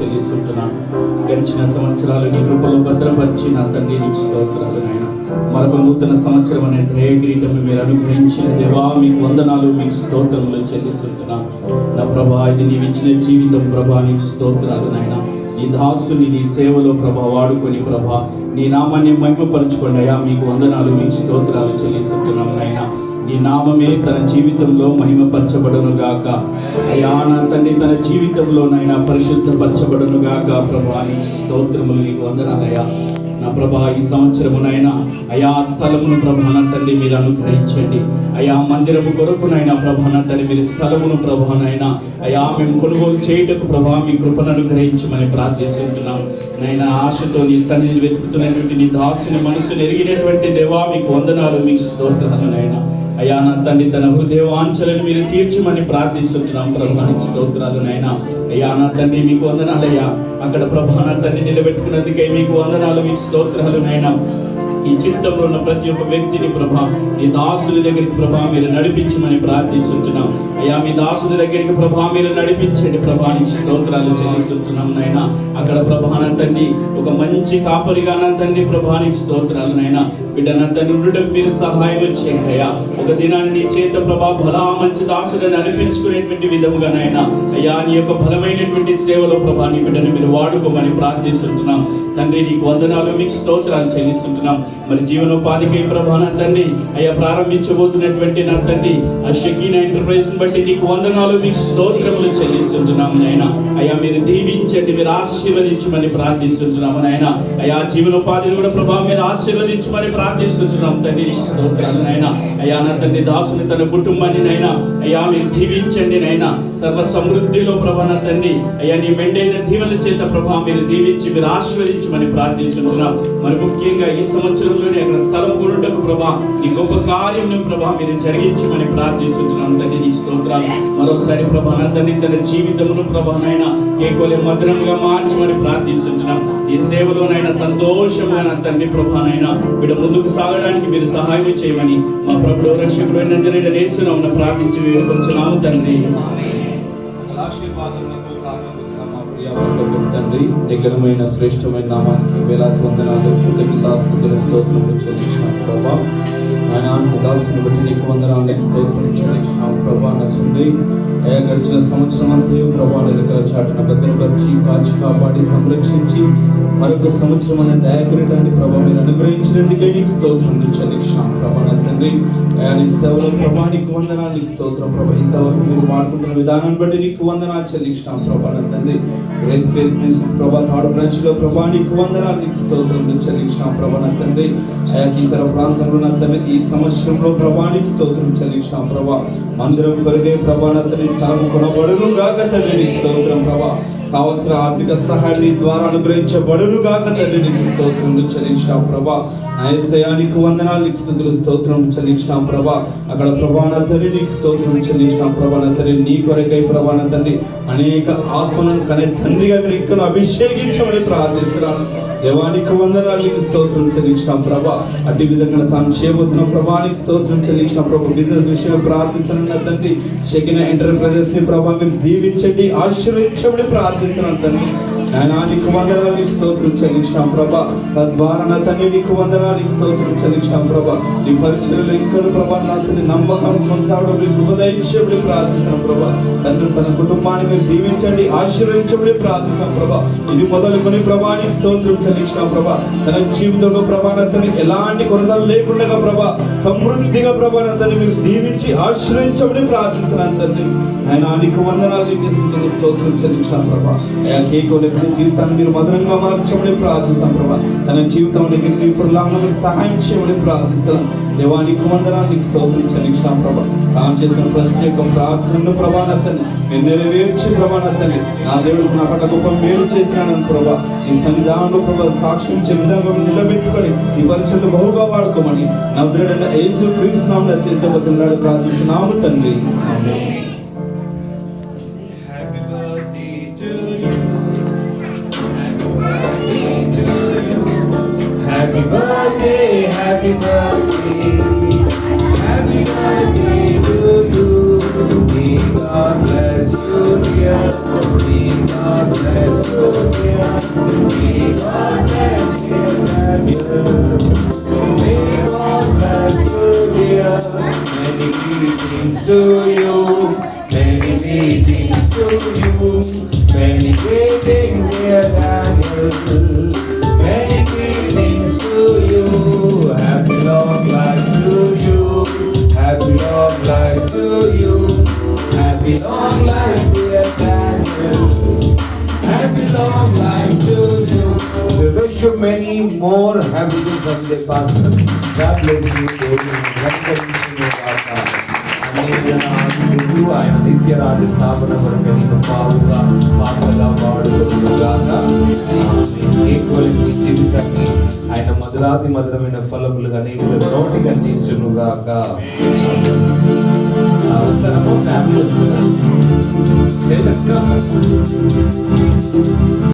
చెల్లిస్తుంటున్నాను. గడిచిన సంవత్సరాలు నీ కృపలో భద్రపరిచి నా తండ్రి నీకు స్తోత్రాలు నాయన. మరొక నూతన సంవత్సరం అనే దయకిరీటం మీరు అనుగ్రహించిన దేవా మీకు వందనాలు, మీకు స్తోత్రములు చెల్లిస్తుంటున్నాను. నా ప్రభా, ఇది నీవు ఇచ్చిన జీవితం ప్రభా, నీకు స్తోత్రాలు నాయన. నీ దాసుని నీ సేవలో ప్రభా వాడుకొని ప్రభా నీ నామాన్ని మహిమపరచుకోండి అయ్యా. మీకు వందనాలు, మీకు స్తోత్రాలు చెల్లిస్తున్నాం నాయన. నీ నామమే తన జీవితంలో మహిమపరచబడును గాక అయ్యా. నా తండ్రి తన జీవితంలో నైనా పరిశుద్ధపరచబడును గాక ప్రభా. నీ స్తోత్రములు, నీకు వందనాలయ్యా. నా ప్రభా, ఈ సంవత్సరమునైనా అయా స్థలమును ప్రభా నా తండ్రి మీరు అనుగ్రహించండి అయా. మందిరము కొరకునైనా ప్రభా నా తండ్రి మీరు స్థలమును ప్రభానైనా అయా మేము కొనుగోలు చేయుటకు ప్రభా మీ కృపను అనుగ్రహించమని ప్రార్థిస్తున్నాం నైనా. ఆశతో నీ సన్నిధిని వెతుకుతున్నటువంటి నీ దాసుని మనసును ఎరిగినటువంటి దేవా మీకు వందనాలు, మీకు స్తోత్రాలు నైనా. అయా నా తండ్రి తన హృదయవాంఛలను మీరు తీర్చమని ప్రార్థిస్తున్నాం ప్రభా, నీకు స్తోత్రాలు నైనా. అయ్యా నా తండ్రి మీకు వందనాలయ్యా. అక్కడ ప్రభా నా తండ్రి నిలబెట్టుకున్నందుకై మీకు వందనాలు, మీకు స్తోత్రాలు నైనా. ఈ చిత్తంలో ఉన్న ప్రతి ఒక్క వ్యక్తిని ప్రభా ఈ దాసుని దగ్గరికి ప్రభా మీరు నడిపించమని ప్రార్థిస్తున్నాం అయ్యా. మీ దాసుని దగ్గరికి ప్రభా మీరు నడిపించండి ప్రభా, నీకు స్తోత్రాలు చెల్లిస్తున్నాం నైనా. అక్కడ ప్రభా నా తండ్రి ఒక మంచి కాపరిగా నా తండ్రి ప్రభా నీకు స్తోత్రాలు నైనా. బిడ్డ నా తండ్రి ఉండటం మీరు సహాయం చేయండి అయ్యా. ఒక దినాన్ని నీ చేత ప్రభా బలా మంచి దాసులను అనిపించుకునేటువంటి విధముగా నైనా అయ్యా. నీ యొక్క బలమైనటువంటి సేవలో ప్రభా నీ బిడ్డను మీరు వాడుకోమని ప్రార్థిస్తున్నాం తండ్రి. నీకు వందనాలు, మీకు స్తోత్రాలు చెల్లిస్తుంటున్నాం. మరి జీవనోపాధికై ప్రభా నా తండ్రి అయ్యా ప్రారంభించబోతున్నటువంటి నా తండ్రి ఆ షకీనా ఎంటర్ప్రైజ్ బట్టి నీకు వందనాలు, మీకు స్తోత్రములు చెల్లిస్తుంటున్నాం నాయన. అయ్యా మీరు దీవించండి, మీరు ఆశీర్వదించమని ప్రార్థిస్తున్నాము నాయన. అయ్యా జీవనోపాధిని కూడా ప్రభా మీరు ఆశీర్వదించమని ప్రార్థిస్తున్నాం తండ్రి, నీకు స్తోత్రాలు నాయన. అయ్యా నా తండ్రి దాసుని తన కుటుంబాన్ని నైనా అయ్యా మీరు దీవించండి నైనా. సర్వ సమృద్ధిలో ప్రభా నా తండ్రి అయ్యా నీ మెండైన దీవెనల చేత ప్రభా మీరు దీవించి మీరు ఆశీర్వదించమని ప్రార్థిస్తున్నాం. మరి ముఖ్యంగా ఈ సంవత్సరంలోనే అక్కడ స్థలం కొనుటకు ప్రభా నీ గొప్ప కార్యం ప్రభా మీరు జరిగించమని ప్రార్థిస్తున్నాం తండ్రి, నీకు స్తోత్రాలు. మరోసారి ప్రభా నా తండ్రి తన జీవితమును ప్రభా నైనా కేవలం మధురంగా మార్చమని ప్రార్థిస్తున్నాం. ఈ సేవలోనైనా సంతోషంగా నా తండ్రి ప్రభానైనా వీడు ముందుకు సాగడానికి మీరు సహాయం చేయమని మా ప్రభువు రక్షకుడు నజరేయుడైన యేసునామమున ప్రార్థించి వేడుకొంచున్నాము తండ్రి. తండ్రి నిగరమైన శ్రేష్టమైన నామానికి వేలాది వందనాలు, కృతజ్ఞతాస్తుతులు, స్తోత్రములు చెల్లించినాం ప్రభా. ఆయన దాసుని బట్టి నీకు వందనాలు, స్తోత్రం చెల్లించినాం ప్రభా. నా తండ్రి అయా గడిచిన సంవత్సరం అంతా ప్రభా నిరకల చాటున భద్రపరిచి కాచి కాపాడి సంరక్షించి మరొక సంవత్సరం అనే దయాకిరీటాన్ని ప్రభా మీరు అనుగ్రహించినందుకే నీకు స్తోత్రం చెల్లించినాం ప్రభా. నా తండ్రి అయా నీ సేవలో ప్రభా నీకు వందనాలు, నీకు స్తోత్రం ప్రభా. ఇంతవరకు మీరు మాట్లాడుతున్న విధానాన్ని బట్టి నీకు వందనాలు చెల్లించినాం ప్రభా. నా తండ్రి ప్రభా థర్డ్ బ్రాంచ్ లో ప్రభా నీకు వందనాలు, నీకు స్తోత్రం చెల్లించినాం ప్రభా. నా తండ్రి అయా ఇతర ప్రాంతంలో నా తండ్రి ఈ సంవత్సరంలో ప్రభా నీకు స్తోత్రం చెల్లించినాం ప్రభా. మందిరం కొరిగే ప్రభా నా తండ్రి స్థలము కొనబడును గాక తండ్రి, నీకు స్తోత్రం ప్రభా. కావలసిన ఆర్థిక సహాయాన్ని ద్వారా అనుగ్రహించబడును గాక తండ్రి, నీకు స్తోత్రం చెల్లించినాం ప్రభా. యేసయ్యానికి వందనాలు, నీకు స్తుతులు, స్తోత్రం చెల్లించినాం ప్రభా. అక్కడ ప్రభా నా తండ్రి నీకు స్తోత్రం చెల్లించినాం ప్రభా. నా తండ్రి నీ కొరకై ప్రభా నా తండ్రి అనేక ఆత్మలను కనే తండ్రిగా మీరు ఇక్కడ అభిషేకించమని ప్రార్థిస్తున్నాను దేవానికి వందనాలు, నీకు స్తోత్రం చెల్లించినాం ప్రభా. అట్టి విధంగా తాను చేయబోతున్న ప్రభానికి స్తోత్రం చెల్లించిన ప్రభు బిజినెస్ విషయంలో ప్రార్థిస్తున్న తండ్రి షకీనా ఎంటర్ప్రైజెస్ ని ప్రభా మీరు దీవించండి, ఆశీర్వదించమని ప్రార్థిస్తున్నాను తండ్రి. నాయనా నీకు వందనాలు, నీకు స్తోత్రం చెల్లించినాం ప్రభా. తద్వారా నా తండ్రి నీకు వందనాలు, నీకు స్తోత్రం చెల్లించినాం ప్రభా. నీ పరిచయలు ఇక్కడ ప్రభా నా తండ్రి నమ్మకం కొనసాగడం మీకు ఉపదయించమని ప్రార్థిస్తున్నాం ప్రభా. తండ్రి తన కుటుంబాన్ని మీరు దీవించండి, ఆశీర్వదించమని ప్రార్థిస్తున్నాం ప్రభా. ఇది మొదలుకొని ప్రభా నీకు స్తోత్రం చెల్లించినాం ప్రభా. తన జీవితంలో ప్రభా నా తండ్రి ఎలాంటి కొరతలు లేకుండా ప్రభా సమృద్ధిగా ప్రభా నా తండ్రి మీరు దీవించి ఆశీర్వదించమని ప్రార్థిస్తున్నాను తండ్రి. ఆయన నీకు వందనాలు, నీకు స్తోత్రం చెల్లించాం ప్రభా. కేకోలేక జీవితాన్ని మీరు మధురంగా మార్చమని ప్రార్థిస్తాం ప్రభా. తన జీవితానికి ఇప్పుడు లాభం సహాయం చేయమని ప్రార్థిస్తాం దేవానికి వందనాలు, నీకు స్తోత్రం చెల్లించాం ప్రభా. తాను చేసిన ప్రత్యేక ప్రార్థనను ప్రభా నా తండ్రి మీరు నెరవేర్చి ప్రభా నా తండ్రి నా దేవుడికి నా పట్ల గొప్ప మేలు చేసినాను ప్రభా. ఈ సన్నిధానంలో ప్రభా సాక్ష్యం విధంగా నిలబెట్టుకొని ఈ పరిచయం బహుగా వాడుకోమని నజరేయుడైన యేసు క్రీస్తు నామమున చేతబడుతున్నాడు ప్రార్థిస్తున్నాము తండ్రి. ఆమేన్. Happy birthday, happy birthday, happy birthday to you. May God bless you, dear. May God bless you. you, dear. May God bless you, Daniel. May God bless you, dear. Many greetings to you. Many greetings to you. Many greetings, dear Daniel. Many greetings to you. Happy long life to you. Happy long life to you. Happy long life, dear Daniel. Happy long life to you. We wish you many more happy birthday, Pastor. God bless you. దేవుడు ఆయన నిత్య రాజ స్థాపన వరకు నీకు పావుగా పాత్రగా వాడుగాక. జీవితాన్ని ఆయన మధురాతి మధురమైన ఫలములుగా నీకు నోటిగా అందించునుగాక. అవసరము ఫ్యామిలీ వస్తున్నారు.